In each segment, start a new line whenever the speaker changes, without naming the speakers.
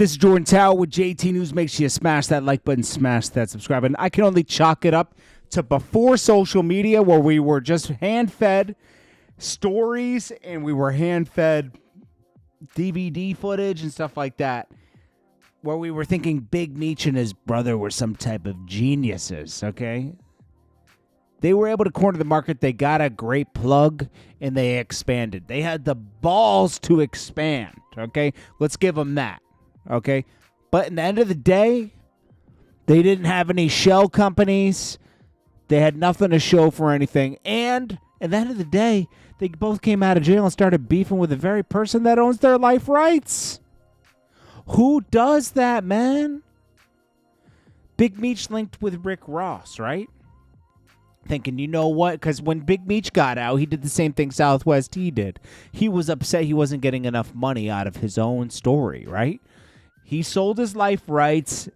This is Jordan Tower with JT News. Make sure you smash that like button, smash that subscribe button. I can only chalk it up to before social media, where we were just hand-fed stories and we were hand-fed DVD footage and stuff like that, where we were thinking Big Meech and his brother were some type of geniuses, okay? They were able to corner the market. They got a great plug, and they expanded. They had the balls to expand, okay? Let's give them that, okay? But in the end of the day, they didn't have any shell companies. They had nothing to show for anything. And at the end of the day, they both came out of jail and started beefing with the very person that owns their life rights. Who does that, man? Big Meech linked with Rick Ross, right? Thinking, you know what? Because when Big Meech got out, he did the same thing Southwest T did. He was upset he wasn't getting enough money out of his own story, right? He sold his life rights.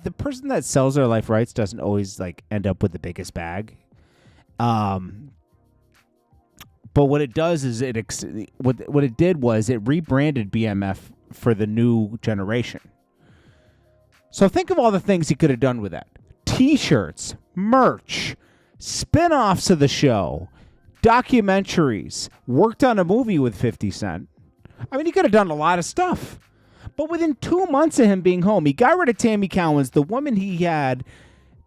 The person that sells their life rights doesn't always like end up with the biggest bag. But what it does is what it did was it rebranded BMF for the new generation. So think of all the things he could have done with that. T-shirts, merch, spin-offs of the show, documentaries, worked on a movie with 50 Cent. I mean, he could have done a lot of stuff. But within 2 months of him being home, he got rid of Tammy Cowens, the woman he had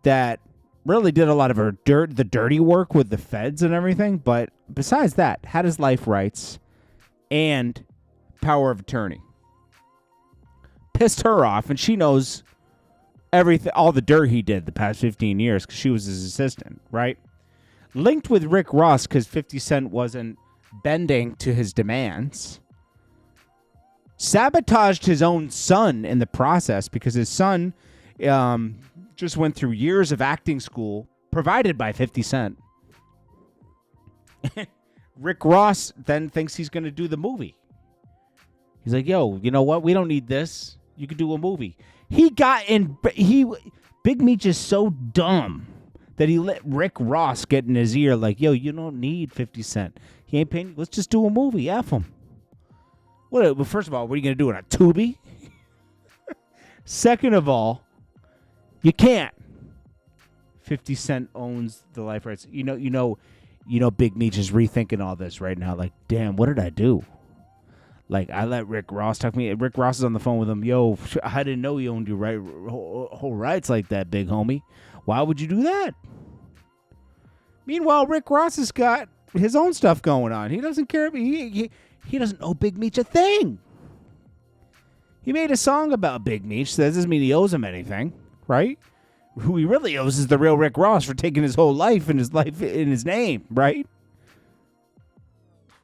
that really did a lot of the dirty work with the feds and everything. But besides that, had his life rights and power of attorney. Pissed her off, and she knows everything, all the dirt he did the past 15 years because she was his assistant, right? Linked with Rick Ross because 50 Cent wasn't bending to his demands. Sabotaged his own son in the process because his son just went through years of acting school provided by 50 Cent. Rick Ross then thinks he's going to do the movie. He's like, yo, you know what? We don't need this. You could do a movie. Big Meech is so dumb that he let Rick Ross get in his ear like, yo, you don't need 50 Cent. He ain't paying. Let's just do a movie. F him. Well, first of all, what are you going to do, on a Tubi? Second of all, you can't. 50 Cent owns the life rights. You know, Big Meech is rethinking all this right now. Like, damn, what did I do? Like, I let Rick Ross talk to me. Rick Ross is on the phone with him. Yo, I didn't know you owned your whole rights like that, big homie. Why would you do that? Meanwhile, Rick Ross has got his own stuff going on. He doesn't care. He doesn't owe Big Meech a thing. He made a song about Big Meech. That doesn't mean he owes him anything, right? Who he really owes is the real Rick Ross for taking his whole life in his name, right?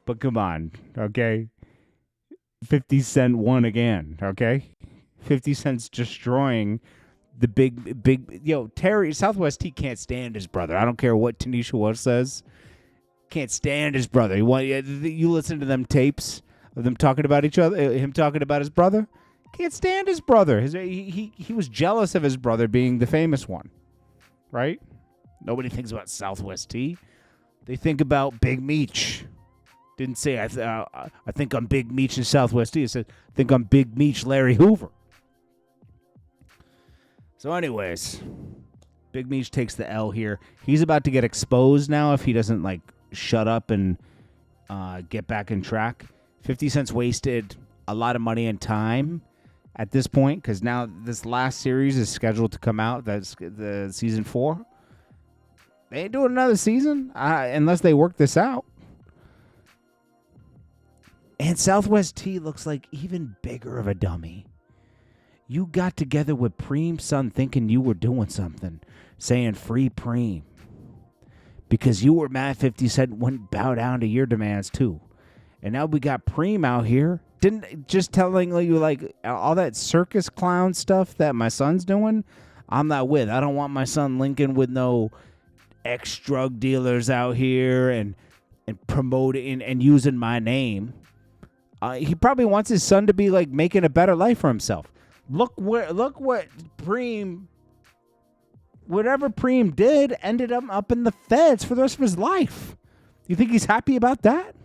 But come on, okay? 50 Cent won again, okay? 50 Cent's destroying the big... Yo, Terry, Southwest T can't stand his brother. I don't care what Tanisha Wolf says. Can't stand his brother. You listen to them tapes of them talking about each other, him talking about his brother. Can't stand his brother. He was jealous of his brother being the famous one, right? Nobody thinks about Southwest T. They think about Big Meech. Didn't say I think I'm Big Meech and Southwest T. It said I think I'm Big Meech Larry Hoover. So, anyways, Big Meech takes the L here. He's about to get exposed now if he doesn't like shut up and get back in track. 50 Cent's wasted a lot of money and time at this point because now this last series is scheduled to come out. That's the season 4. They ain't doing another season unless they work this out. And Southwest T looks like even bigger of a dummy. You got together with Preem's son thinking you were doing something, saying free Preem. Because you were mad 50 Cent wouldn't bow down to your demands too. And now we got Preem out here. Just telling you like all that circus clown stuff that my son's doing, I'm not with. I don't want my son linking with no ex-drug dealers out here and promoting and using my name. He probably wants his son to be like making a better life for himself. Look what Preem, whatever Preem did, ended up in the feds for the rest of his life. You think he's happy about that?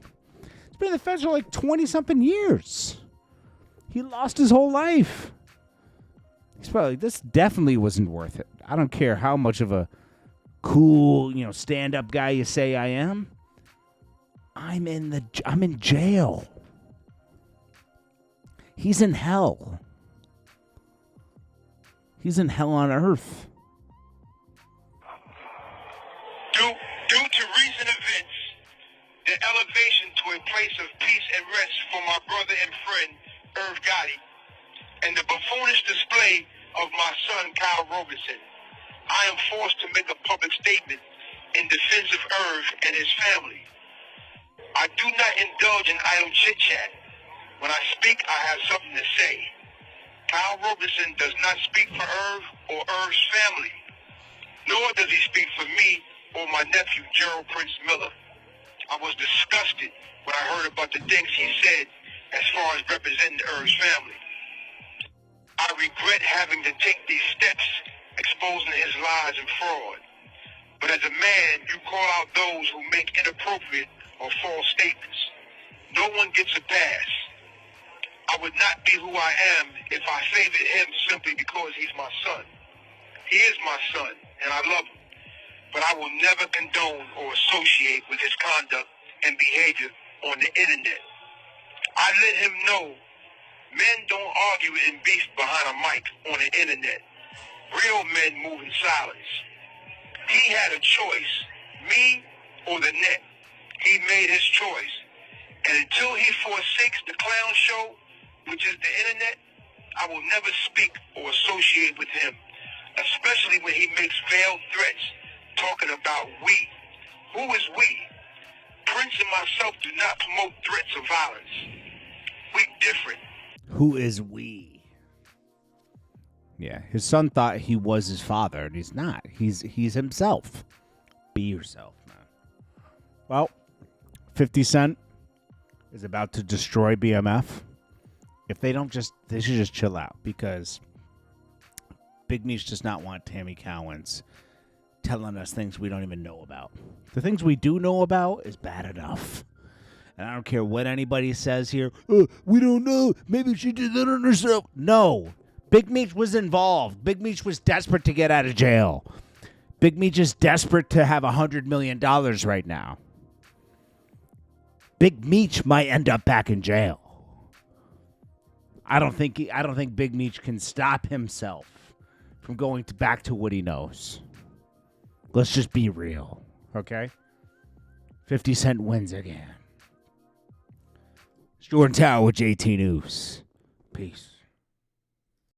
He's been in the feds for like 20-something years. He lost his whole life. He's probably like, this definitely wasn't worth it. I don't care how much of a cool, stand-up guy you say I am. I'm in jail. He's in hell. He's in hell on earth.
Due to recent events, the elevation to a place of peace and rest for my brother and friend, Irv Gotti, and the buffoonish display of my son, Kyle Robertson, I am forced to make a public statement in defense of Irv and his family. I do not indulge in idle chit-chat. When I speak, I have something to say. Kyle Robertson does not speak for Irv or Irv's family, nor does he speak for me or my nephew, Gerald Prince Miller. I was disgusted when I heard about the things he said as far as representing Irv's family. I regret having to take these steps, exposing his lies and fraud. But as a man, you call out those who make inappropriate or false statements. No one gets a pass. I would not be who I am if I favored him simply because he's my son. He is my son, and I love him. But I will never condone or associate with his conduct and behavior on the internet. I let him know men don't argue in beef behind a mic on the internet. Real men move in silence. He had a choice, me or the net. He made his choice. And until he forsakes the clown show, which is the internet, I will never speak or associate with him, especially when he makes veiled threats talking about we. Who is we? Prince and myself do not promote threats of violence. We different.
Who is we? Yeah, his son thought he was his father, and he's not. He's himself. Be yourself, man. Well, 50 Cent is about to destroy BMF. If they should just chill out, because Big Meech does not want Tammy Cowens telling us things we don't even know about. The things we do know about is bad enough. And I don't care what anybody says here. We don't know. Maybe she did that on herself. No. Big Meech was involved. Big Meech was desperate to get out of jail. Big Meech is desperate to have $100 million right now. Big Meech might end up back in jail. I don't think Big Meech can stop himself from going back to what he knows. Let's just be real, okay? 50 Cent wins again. It's Jordan Tower with JT News. Peace.